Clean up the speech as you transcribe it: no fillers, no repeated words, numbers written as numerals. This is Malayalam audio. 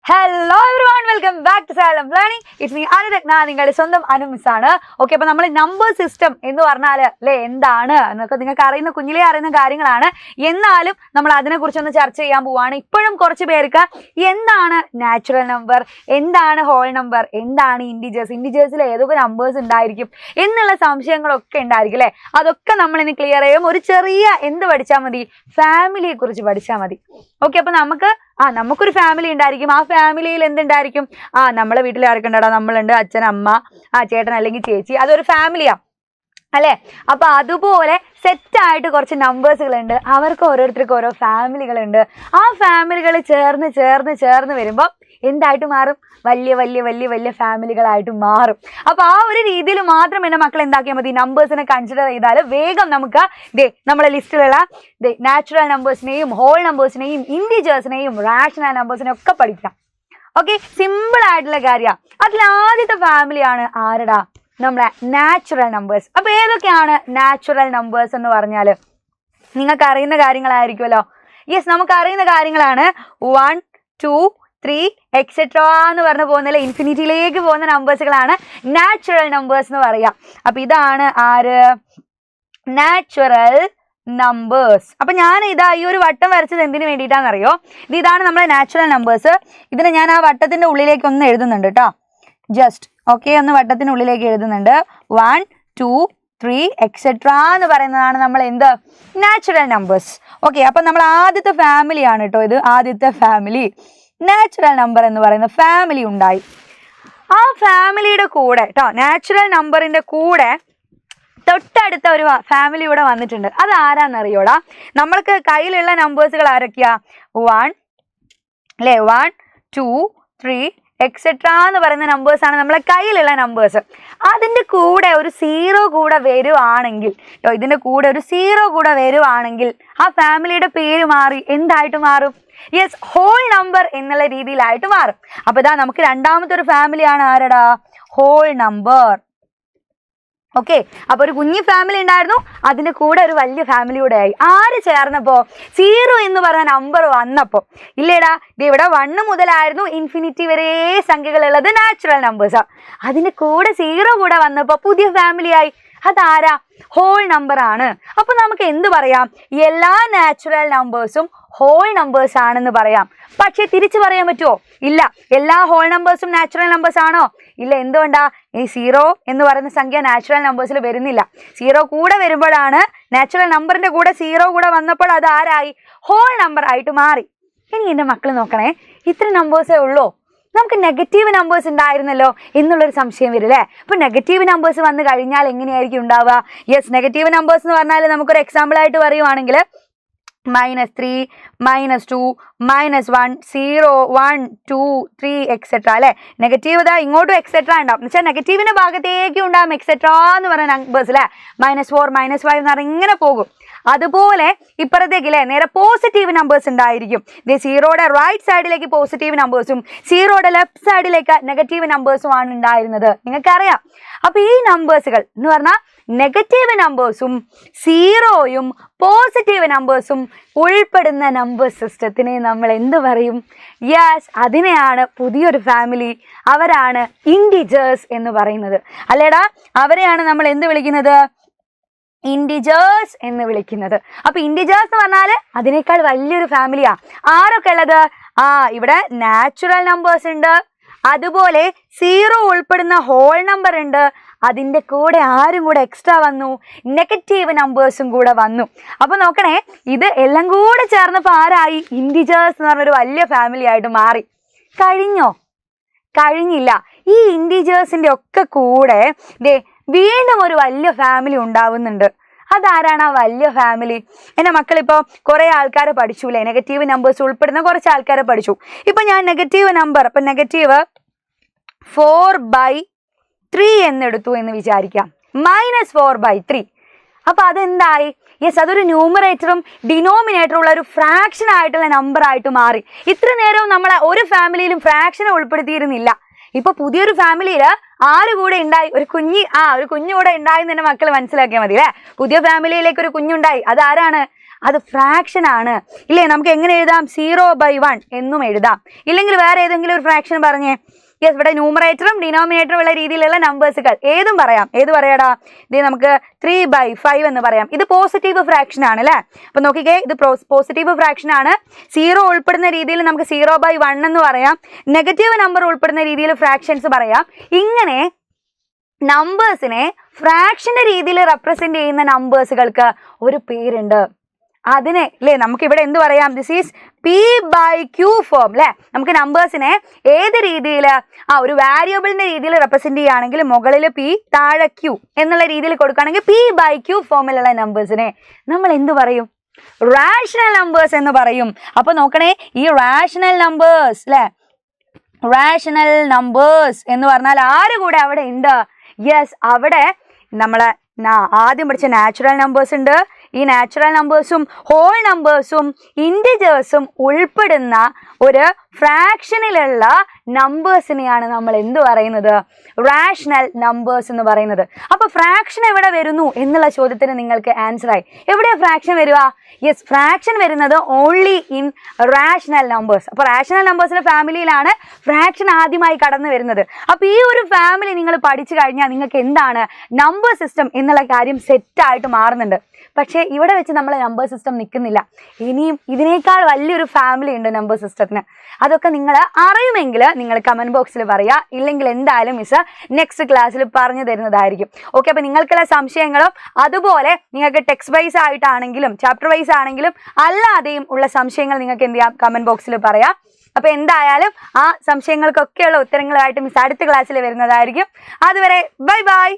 Hello everyone, welcome back to Salem Learning. It's me Anuragna, നിങ്ങളുടെ സ്വന്തം അനു മിസ് ആണ്. ഓക്കെ, അപ്പോൾ നമ്മൾ നമ്പർ സിസ്റ്റം എന്ന് പറഞ്ഞാൽ അല്ലേ എന്താണ് എന്നൊക്കെ നിങ്ങൾക്ക് അറിയുന്ന കുഞ്ഞിലേ അറിയുന്ന കാര്യങ്ങളാണ്. എന്നാലും നമ്മൾ അതിനെക്കുറിച്ചൊന്ന് ചർച്ച ചെയ്യാൻ പോവാണ്. ഇപ്പോഴും കുറച്ച് പേർക്ക് എന്താണ് നാച്ചുറൽ നമ്പർ, എന്താണ് ഹോൾ നമ്പർ, എന്താണ് ഇൻഡിജേഴ്സിൽ ഏതൊക്കെ നമ്പേഴ്സ് ഉണ്ടായിരിക്കും എന്നുള്ള സംശയങ്ങളൊക്കെ ഉണ്ടായിരിക്കും അല്ലേ. അതൊക്കെ നമ്മൾ ഇനി ക്ലിയർ ചെയ്യും. ഒരു ചെറിയ എന്ത് പഠിച്ചാൽ മതി, ഫാമിലിയെ കുറിച്ച് പഠിച്ചാൽ മതി. ഓക്കെ, അപ്പോൾ നമുക്കൊരു ഫാമിലി ഉണ്ടായിരിക്കും. ആ ഫാമിലിയിൽ എന്തുണ്ടായിരിക്കും? നമ്മളെ വീട്ടിൽ ആരൊക്കെ ഉണ്ടാടാ? നമ്മളുണ്ട്, അച്ഛൻ, അമ്മ, ചേട്ടൻ അല്ലെങ്കിൽ ചേച്ചി, അതൊരു ഫാമിലിയാ അല്ലേ. അപ്പൊ അതുപോലെ സെറ്റായിട്ട് കുറച്ച് നമ്പേഴ്സുകളുണ്ട്. അവർക്ക് ഓരോരുത്തർക്കും ഓരോ ഫാമിലികളുണ്ട്. ആ ഫാമിലികൾ ചേർന്ന് വരുമ്പോൾ എന്തായിട്ട് മാറും? വലിയ ഫാമിലികളായിട്ട് മാറും. അപ്പൊ ആ ഒരു രീതിയിൽ മാത്രം എന്റെ മക്കൾ എന്താക്കിയാൽ മതി, നമ്പേഴ്സിനെ കൺസിഡർ ചെയ്താൽ വേഗം നമുക്ക് നമ്മളെ ലിസ്റ്റിലുള്ള നാച്ചുറൽ നമ്പേഴ്സിനെയും ഹോൾ നമ്പേഴ്സിനെയും ഇൻഡിജേഴ്സിനെയും റാഷണൽ നമ്പേഴ്സിനെയും ഒക്കെ പഠിക്കാം. ഓക്കെ, സിമ്പിൾ ആയിട്ടുള്ള കാര്യമാണ്. അതിൽ ആദ്യത്തെ ഫാമിലിയാണ് ആരടാ? നമ്മളെ നാച്ചുറൽ നമ്പേഴ്സ്. അപ്പൊ ഏതൊക്കെയാണ് നാച്ചുറൽ നമ്പേഴ്സ് എന്ന് പറഞ്ഞാൽ നിങ്ങൾക്ക് അറിയുന്ന കാര്യങ്ങളായിരിക്കുമല്ലോ. യെസ്, നമുക്ക് അറിയുന്ന കാര്യങ്ങളാണ്. 1, 2, 3 എക്സെട്രാ എന്ന് പറഞ്ഞു പോകുന്നില്ല, ഇൻഫിനിറ്റിയിലേക്ക് പോകുന്ന നമ്പേഴ്സുകളാണ് നാച്ചുറൽ നമ്പേഴ്സ് എന്ന് പറയാം. അപ്പൊ ഇതാണ് ആര്? Natural numbers. അപ്പൊ ഞാൻ ഈ ഒരു വട്ടം വരച്ചത് എന്തിനു വേണ്ടിയിട്ടാണെന്നറിയോ? ഇതാണ് നമ്മളെ നാച്ചുറൽ നമ്പേഴ്സ്. ഇതിനെ ഞാൻ ആ വട്ടത്തിന്റെ ഉള്ളിലേക്ക് ഒന്ന് എഴുതുന്നുണ്ട് കേട്ടോ. ജസ്റ്റ് ഓക്കെ, ഒന്ന് വട്ടത്തിനുള്ളിലേക്ക് എഴുതുന്നുണ്ട്. 1, 2, 3 എക്സെട്രാ എന്ന് പറയുന്നതാണ് നമ്മൾ എന്ത്? Natural numbers. ഓക്കെ, അപ്പൊ നമ്മൾ ആദ്യത്തെ ഫാമിലിയാണ് കേട്ടോ ഇത്. ആദ്യത്തെ ഫാമിലി നാച്ചുറൽ നമ്പർ എന്ന് പറയുന്ന ഫാമിലി ഉണ്ടായി. ആ ഫാമിലിയുടെ കൂടെ കേട്ടോ, നാച്ചുറൽ നമ്പറിന്റെ കൂടെ തൊട്ടടുത്ത ഒരു ഫാമിലി ഇവിടെ വന്നിട്ടുണ്ട്. അത് ആരാന്നറിയോടാ? നമ്മൾക്ക് കയ്യിലുള്ള നമ്പേഴ്സുകൾ ആരൊക്കെയാ? 1 അല്ലേ, 1, 2, 3 എക്സെട്രാ എന്ന് പറയുന്ന നമ്പേഴ്സാണ് നമ്മളെ കയ്യിലുള്ള നമ്പേഴ്സ്. അതിൻ്റെ കൂടെ ഒരു 0 കൂടെ വരുവാണെങ്കിൽ, ഇതിൻ്റെ കൂടെ ഒരു 0 കൂടെ വരുവാണെങ്കിൽ ആ ഫാമിലിയുടെ പേര് മാറി എന്തായിട്ട് മാറും? യെസ്, ഹോൾ നമ്പർ എന്നുള്ള രീതിയിലായിട്ട് മാറും. അപ്പൊ ഇതാ നമുക്ക് രണ്ടാമത്തെ ഒരു ഫാമിലിയാണ് ആരടാ? Whole number. ഓക്കെ, അപ്പൊ ഒരു കുഞ്ഞു ഫാമിലി ഉണ്ടായിരുന്നു, അതിന്റെ കൂടെ ഒരു വലിയ ഫാമിലിയുടെ ആയി. ആര് ചേർന്നപ്പോ? 0 എന്ന് പറഞ്ഞ നമ്പർ വന്നപ്പോ. ഇല്ലേടാ, ഇത് ഇവിടെ 1 മുതലായിരുന്നു ഇൻഫിനിറ്റി വരെ സംഖ്യകളുള്ളത് നാച്ചുറൽ നമ്പേഴ്സാ. അതിന്റെ കൂടെ 0 കൂടെ വന്നപ്പോ പുതിയ ഫാമിലി ആയി. അതാരാ? ഹോൾ നമ്പർ ആണ്. അപ്പൊ നമുക്ക് എന്ത് പറയാം? എല്ലാ നാച്ചുറൽ നമ്പേഴ്സും ഹോൾ നമ്പേഴ്സ് ആണെന്ന് പറയാം. പക്ഷെ തിരിച്ചു പറയാൻ പറ്റുമോ? ഇല്ല. എല്ലാ ഹോൾ നമ്പേഴ്സും നാച്ചുറൽ നമ്പേഴ്സ് ആണോ? ഇല്ല. എന്തുകൊണ്ടാ? ഈ 0 എന്ന് പറയുന്ന സംഖ്യ നാച്ചുറൽ നമ്പേഴ്സിൽ വരുന്നില്ല. 0 കൂടെ വരുമ്പോഴാണ്, നാച്ചുറൽ നമ്പറിന്റെ കൂടെ 0 കൂടെ വന്നപ്പോൾ അത് ആരായി? ഹോൾ നമ്പർ ആയിട്ട് മാറി. ഇനി എൻ്റെ മക്കൾ നോക്കണേ, ഇത്ര നമ്പേഴ്സേ ഉള്ളൂ. നമുക്ക് നെഗറ്റീവ് നമ്പേഴ്സ് ഉണ്ടായിരുന്നല്ലോ എന്നുള്ളൊരു സംശയം വരും അല്ലേ. അപ്പൊ നെഗറ്റീവ് നമ്പേഴ്സ് വന്നു കഴിഞ്ഞാൽ എങ്ങനെയായിരിക്കും ഉണ്ടാവുക? യെസ്, നെഗറ്റീവ് നമ്പേഴ്സ് എന്ന് പറഞ്ഞാൽ നമുക്കൊരു എക്സാമ്പിൾ ആയിട്ട് പറയുവാണെങ്കിൽ -3, -2, -1, 0, 1, 2, 3 എക്സെട്രാ അല്ലെ. നെഗറ്റീവ് ഇതാ ഇങ്ങോട്ടും എക്സെട്രാ ഉണ്ടാവും. എന്ന് വെച്ചാൽ നെഗറ്റീവിന്റെ ഭാഗത്തേക്കും ഉണ്ടാവും എക്സെട്രാ എന്ന് പറയുന്ന നമ്പേഴ്സ് അല്ലെ. -4, -5 എന്ന് പറഞ്ഞാൽ ഇങ്ങനെ പോകും. അതുപോലെ ഇപ്പുറത്തേക്ക് അല്ലേ നേരെ പോസിറ്റീവ് നമ്പേഴ്സ് ഉണ്ടായിരിക്കും. 0യുടെ റൈറ്റ് സൈഡിലേക്ക് പോസിറ്റീവ് നമ്പേഴ്സും 0യുടെ ലെഫ്റ്റ് സൈഡിലേക്ക് നെഗറ്റീവ് നമ്പേഴ്സും ആണ് ഉണ്ടായിരുന്നത്. നിങ്ങൾക്കറിയാം. അപ്പൊ ഈ നമ്പേഴ്സുകൾ എന്ന് പറഞ്ഞാൽ നെഗറ്റീവ് നമ്പേഴ്സും 0യും പോസിറ്റീവ് നമ്പേഴ്സും ഉൾപ്പെടുന്ന നമ്പർ സിസ്റ്റത്തിനെ നമ്മൾ എന്ത് പറയും? യെസ്, അതിനെയാണ് പുതിയൊരു ഫാമിലി, അവരാണ് ഇൻഡിജേഴ്സ് എന്ന് പറയുന്നത്. അല്ലേടാ, അവരെയാണ് നമ്മൾ എന്ത് വിളിക്കുന്നത്? ഇൻഡിജേഴ്സ് എന്ന് വിളിക്കുന്നത്. അപ്പൊ ഇൻഡിജേഴ്സ് എന്ന് പറഞ്ഞാൽ അതിനേക്കാൾ വലിയൊരു ഫാമിലിയാ. ആരൊക്കെ ഉള്ളത്? ഇവിടെ നാച്ചുറൽ നമ്പേഴ്സ് ഉണ്ട്, അതുപോലെ 0 ഉൾപ്പെടുന്ന ഹോൾ നമ്പർ ഉണ്ട്, അതിൻ്റെ കൂടെ ആരും കൂടെ എക്സ്ട്രാ വന്നു? നെഗറ്റീവ് നമ്പേഴ്സും കൂടെ വന്നു. അപ്പൊ നോക്കണേ, ഇത് എല്ലാം കൂടെ ചേർന്നപ്പോൾ ആരായി? ഇൻഡിജേഴ്സ് എന്ന് പറഞ്ഞൊരു വലിയ ഫാമിലി ആയിട്ട് മാറി. കഴിഞ്ഞോ? കഴിഞ്ഞില്ല. ഈ ഇൻഡിജേഴ്സിന്റെ ഒക്കെ കൂടെ വീണ്ടും ഒരു വലിയ ഫാമിലി ഉണ്ടാവുന്നുണ്ട്. അതാരാണ് ആ വലിയ ഫാമിലി? എൻ്റെ മക്കളിപ്പോൾ കുറേ ആൾക്കാരെ പഠിച്ചൂലേ, നെഗറ്റീവ് നമ്പേഴ്സ് ഉൾപ്പെടുന്ന കുറച്ച് ആൾക്കാരെ പഠിച്ചു. ഇപ്പൊ ഞാൻ നെഗറ്റീവ് നമ്പർ, ഇപ്പൊ നെഗറ്റീവ് 4/3 എന്നെടുത്തു എന്ന് വിചാരിക്കാം. -4/3. അപ്പൊ അതെന്തായി? യെസ്, അതൊരു ന്യൂമറേറ്ററും ഡിനോമിനേറ്ററും ഉള്ള ഒരു ഫ്രാക്ഷൻ ആയിട്ടുള്ള നമ്പർ ആയിട്ട് മാറി. ഇത്ര നേരവും നമ്മളെ ഒരു ഫാമിലിയിലും ഫ്രാക്ഷനെ ഉൾപ്പെടുത്തിയിരുന്നില്ല. ഇപ്പൊ പുതിയൊരു ഫാമിലിയിൽ ആര് കൂടെ ഉണ്ടായി? ഒരു കുഞ്ഞു കൂടെ ഉണ്ടായി എന്ന് എൻ്റെ മക്കൾ മനസ്സിലാക്കിയാൽ മതി അല്ലേ. പുതിയ ഫാമിലിയിലേക്ക് ഒരു കുഞ്ഞുണ്ടായി. അതാരാണ്? അത് ഫ്രാക്ഷൻ ആണ് ഇല്ലേ? നമുക്ക് എങ്ങനെ എഴുതാം? 0/1 എന്നും എഴുതാം. ഇല്ലെങ്കിൽ വേറെ ഏതെങ്കിലും ഒരു ഫ്രാക്ഷൻ പറഞ്ഞേ. യെസ്, ഇവിടെ ന്യൂമറേറ്ററും ഡിനോമിനേറ്ററും ഉള്ള രീതിയിലുള്ള നമ്പേഴ്സുകൾ ഏതും പറയാം. ഏത് പറയാടാ? ഇത് നമുക്ക് 3/5 എന്ന് പറയാം. ഇത് പോസിറ്റീവ് ഫ്രാക്ഷൻ ആണ് അല്ലേ? അപ്പൊ നോക്കിക്കേ, ഇത് പോസിറ്റീവ് ഫ്രാക്ഷൻ ആണ്. 0 ഉൾപ്പെടുന്ന രീതിയിൽ നമുക്ക് 0/1 എന്ന് പറയാം. നെഗറ്റീവ് നമ്പർ ഉൾപ്പെടുന്ന രീതിയിൽ ഫ്രാക്ഷൻസ് പറയാം. ഇങ്ങനെ നമ്പേഴ്സിനെ ഫ്രാക്ഷന്റെ രീതിയിൽ റെപ്രസെന്റ് ചെയ്യുന്ന നമ്പേഴ്സുകൾക്ക് ഒരു പേരുണ്ട്. അതിനെ അല്ലേ നമുക്ക് ഇവിടെ എന്ത് പറയാം? ദിസ് ഈസ് P/Q ഫോം അല്ലേ? നമുക്ക് നമ്പേഴ്സിനെ ഏത് രീതിയിൽ ഒരു വാരിയബിളിന്റെ രീതിയിൽ റെപ്രസെന്റ് ചെയ്യുകയാണെങ്കിൽ മുകളിൽ P താഴെ Q എന്നുള്ള രീതിയിൽ കൊടുക്കുകയാണെങ്കിൽ P/Q ഫോമിലുള്ള നമ്പേഴ്സിനെ നമ്മൾ എന്ത് പറയും? റാഷണൽ നമ്പേഴ്സ് എന്ന് പറയും. അപ്പൊ നോക്കണേ, ഈ റാഷണൽ നമ്പേഴ്സ് അല്ലെ, റാഷണൽ നമ്പേഴ്സ് എന്ന് പറഞ്ഞാൽ ആര് കൂടെ അവിടെ ഉണ്ട്? യെസ്, അവിടെ നമ്മളെ ആദ്യം പഠിച്ച നാച്ചുറൽ നമ്പേഴ്സ് ഉണ്ട്. ഈ നാച്ചുറൽ നമ്പേഴ്സും ഹോൾ നമ്പേഴ്സും ഇൻറ്റിജേഴ്സും ഉൾപ്പെടുന്ന ഒരു ഫ്രാക്ഷനിലുള്ള നമ്പേഴ്സിനെയാണ് നമ്മൾ എന്ത് പറയുന്നത്? റാഷണൽ നമ്പേഴ്സ് എന്ന് പറയുന്നത്. അപ്പൊ ഫ്രാക്ഷൻ എവിടെ വരുന്നു എന്നുള്ള ചോദ്യത്തിന് നിങ്ങൾക്ക് ആൻസർ ആയി. എവിടെയാ ഫ്രാക്ഷൻ വരിക? യെസ്, ഫ്രാക്ഷൻ വരുന്നത് ഓൺലി ഇൻ റാഷണൽ നമ്പേഴ്സ്. അപ്പൊ റാഷണൽ നമ്പേഴ്സിന്റെ ഫാമിലിയിലാണ് ഫ്രാക്ഷൻ ആദ്യമായി കടന്നു വരുന്നത്. അപ്പൊ ഈ ഒരു ഫാമിലി നിങ്ങൾ പഠിച്ചു കഴിഞ്ഞാൽ നിങ്ങൾക്ക് എന്താണ് നമ്പർ സിസ്റ്റം എന്നുള്ള കാര്യം സെറ്റായിട്ട് മാറുന്നുണ്ട്. പക്ഷേ ഇവിടെ വെച്ച് നമ്മളെ നമ്പർ സിസ്റ്റം നിൽക്കുന്നില്ല. ഇനിയും ഇതിനേക്കാൾ വലിയൊരു ഫാമിലി ഉണ്ട് നമ്പർ സിസ്റ്റത്തിന്. അതൊക്കെ നിങ്ങൾ അറിയുമെങ്കിൽ നിങ്ങൾ കമന്റ് ബോക്സിൽ പറയുക. ഇല്ലെങ്കിൽ എന്തായാലും മിസ് നെക്സ്റ്റ് ക്ലാസ്സിൽ പറഞ്ഞു തരുന്നതായിരിക്കും. ഓക്കെ, അപ്പൊ നിങ്ങൾക്കുള്ള സംശയങ്ങളും അതുപോലെ നിങ്ങൾക്ക് ടെക്സ്റ്റ് വൈസ് ആയിട്ടാണെങ്കിലും ചാപ്റ്റർ വൈസ് ആണെങ്കിലും അല്ലാതെയും ഉള്ള സംശയങ്ങൾ നിങ്ങൾക്ക് എന്ത് ചെയ്യാം? കമന്റ് ബോക്സിൽ പറയാം. അപ്പൊ എന്തായാലും ആ സംശയങ്ങൾക്കൊക്കെയുള്ള ഉത്തരങ്ങളായിട്ട് മിസ് അടുത്ത ക്ലാസ്സിൽ വരുന്നതായിരിക്കും. അതുവരെ ബൈ ബൈ.